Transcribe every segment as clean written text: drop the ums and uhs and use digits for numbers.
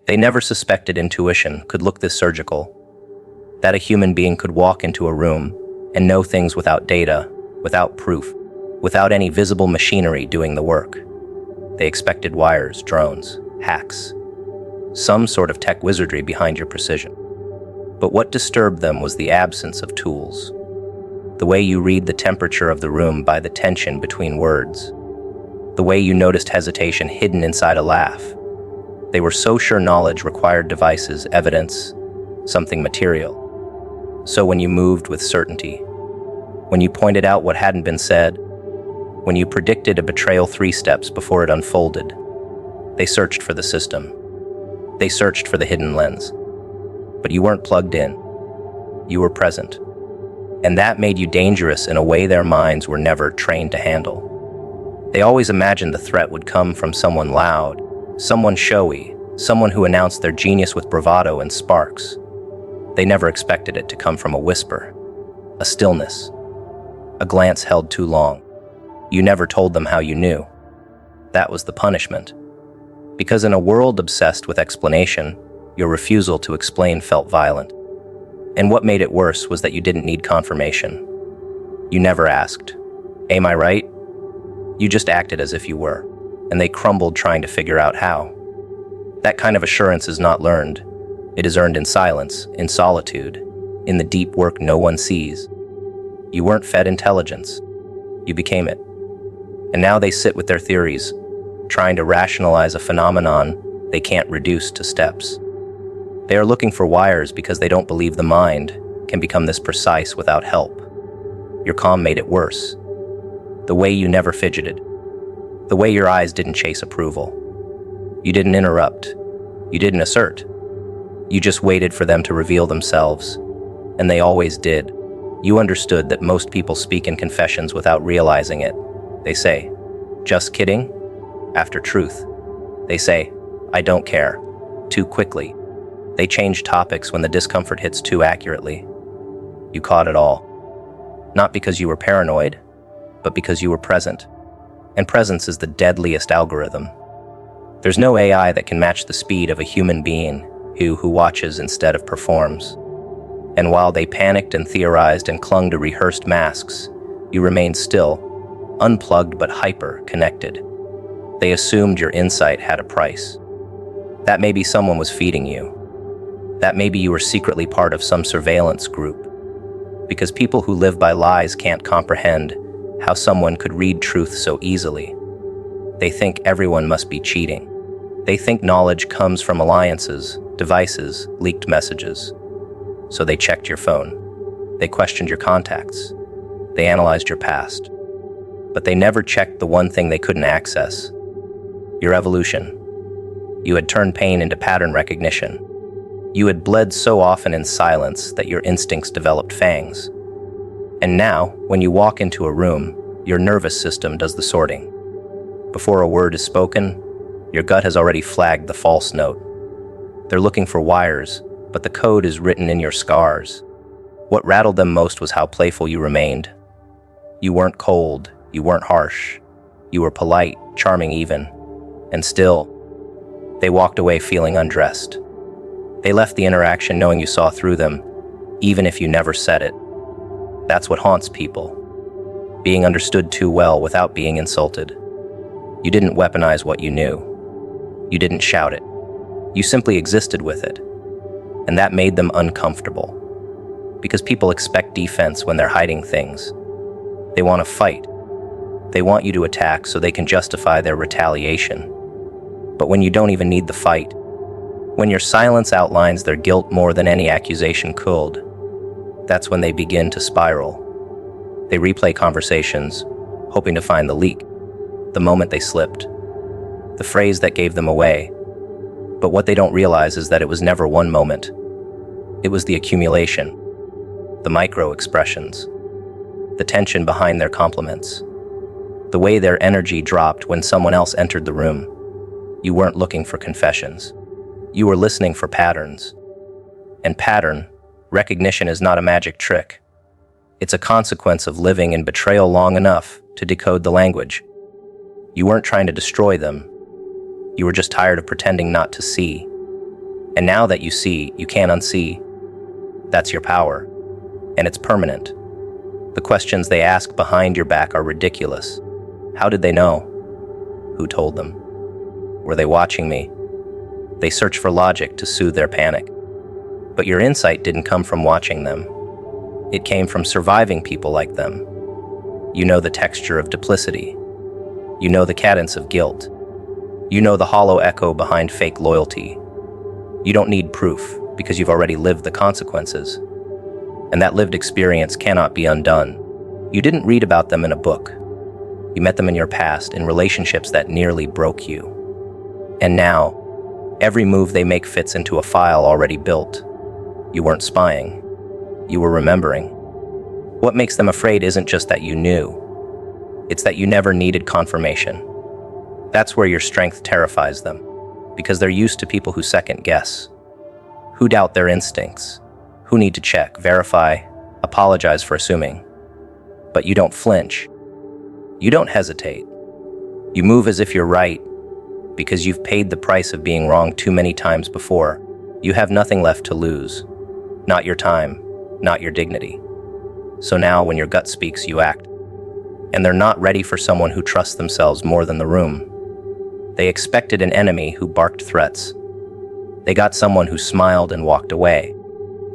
They never suspected intuition could look this surgical, that a human being could walk into a room and know things without data, without proof, without any visible machinery doing the work. They expected wires, drones, hacks, some sort of tech wizardry behind your precision. But what disturbed them was the absence of tools. The way you read the temperature of the room by the tension between words. The way you noticed hesitation hidden inside a laugh. They were so sure knowledge required devices, evidence, something material. So when you moved with certainty, when you pointed out what hadn't been said, when you predicted a betrayal 3 steps before it unfolded, they searched for the system. They searched for the hidden lens. But you weren't plugged in. You were present. And that made you dangerous in a way their minds were never trained to handle. They always imagined the threat would come from someone loud, someone showy, someone who announced their genius with bravado and sparks. They never expected it to come from a whisper, a stillness, a glance held too long. You never told them how you knew. That was the punishment. Because in a world obsessed with explanation, your refusal to explain felt violent. And what made it worse was that you didn't need confirmation. You never asked, "Am I right?" You just acted as if you were, and they crumbled trying to figure out how. That kind of assurance is not learned. It is earned in silence, in solitude, in the deep work no one sees. You weren't fed intelligence. You became it. And now they sit with their theories, trying to rationalize a phenomenon they can't reduce to steps. They are looking for wires because they don't believe the mind can become this precise without help. Your calm made it worse. The way you never fidgeted. The way your eyes didn't chase approval. You didn't interrupt. You didn't assert. You just waited for them to reveal themselves. And they always did. You understood that most people speak in confessions without realizing it. They say, "Just kidding?" After truth. They say, "I don't care," too quickly. They change topics when the discomfort hits too accurately. You caught it all. Not because you were paranoid, but because you were present. And presence is the deadliest algorithm. There's no AI that can match the speed of a human being who watches instead of performs. And while they panicked and theorized and clung to rehearsed masks, you remained still, unplugged but hyper-connected. They assumed your insight had a price. That maybe someone was feeding you. That maybe you were secretly part of some surveillance group. Because people who live by lies can't comprehend how someone could read truth so easily. They think everyone must be cheating. They think knowledge comes from alliances, devices, leaked messages. So they checked your phone. They questioned your contacts. They analyzed your past. But they never checked the one thing they couldn't access. Your evolution. You had turned pain into pattern recognition. You had bled so often in silence that your instincts developed fangs. And now, when you walk into a room, your nervous system does the sorting. Before a word is spoken, your gut has already flagged the false note. They're looking for wires, but the code is written in your scars. What rattled them most was how playful you remained. You weren't cold, you weren't harsh. You were polite, charming even. And still, they walked away feeling undressed. They left the interaction knowing you saw through them, even if you never said it. That's what haunts people. Being understood too well without being insulted. You didn't weaponize what you knew. You didn't shout it. You simply existed with it. And that made them uncomfortable. Because people expect defense when they're hiding things. They want to fight. They want you to attack so they can justify their retaliation. But when you don't even need the fight, when your silence outlines their guilt more than any accusation could, that's when they begin to spiral. They replay conversations, hoping to find the leak, the moment they slipped, the phrase that gave them away. But what they don't realize is that it was never one moment. It was the accumulation, the micro-expressions, the tension behind their compliments, the way their energy dropped when someone else entered the room. You weren't looking for confessions. You were listening for patterns. And pattern recognition is not a magic trick. It's a consequence of living in betrayal long enough to decode the language. You weren't trying to destroy them. You were just tired of pretending not to see. And now that you see, you can't unsee. That's your power. And it's permanent. The questions they ask behind your back are ridiculous. How did they know? Who told them? Were they watching me? They search for logic to soothe their panic. But your insight didn't come from watching them. It came from surviving people like them. You know the texture of duplicity. You know the cadence of guilt. You know the hollow echo behind fake loyalty. You don't need proof because you've already lived the consequences. And that lived experience cannot be undone. You didn't read about them in a book. You met them in your past, in relationships that nearly broke you. And now, every move they make fits into a file already built. You weren't spying. You were remembering. What makes them afraid isn't just that you knew. It's that you never needed confirmation. That's where your strength terrifies them, because they're used to people who second guess, who doubt their instincts, who need to check, verify, apologize for assuming. But you don't flinch. You don't hesitate. You move as if you're right, because you've paid the price of being wrong too many times before. You have nothing left to lose. Not your time, not your dignity. So now, when your gut speaks, you act. And they're not ready for someone who trusts themselves more than the room. They expected an enemy who barked threats. They got someone who smiled and walked away.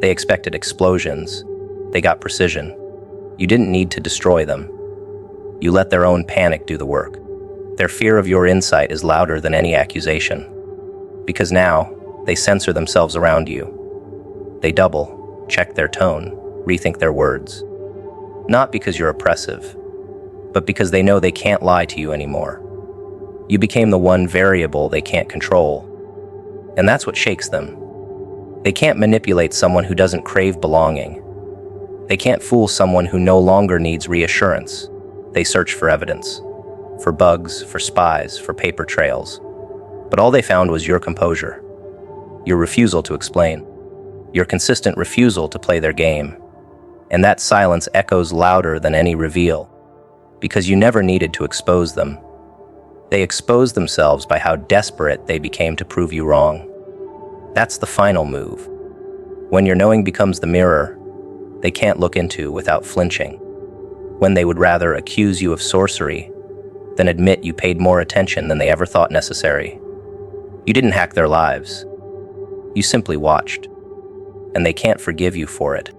They expected explosions. They got precision. You didn't need to destroy them. You let their own panic do the work. Their fear of your insight is louder than any accusation. Because now, they censor themselves around you. They double, check their tone, rethink their words. Not because you're oppressive, but because they know they can't lie to you anymore. You became the one variable they can't control. And that's what shakes them. They can't manipulate someone who doesn't crave belonging. They can't fool someone who no longer needs reassurance. They search for evidence, for bugs, for spies, for paper trails. But all they found was your composure, your refusal to explain, your consistent refusal to play their game. And that silence echoes louder than any reveal, because you never needed to expose them. They exposed themselves by how desperate they became to prove you wrong. That's the final move. When your knowing becomes the mirror they can't look into without flinching. When they would rather accuse you of sorcery than admit you paid more attention than they ever thought necessary. You didn't hack their lives. You simply watched. And they can't forgive you for it.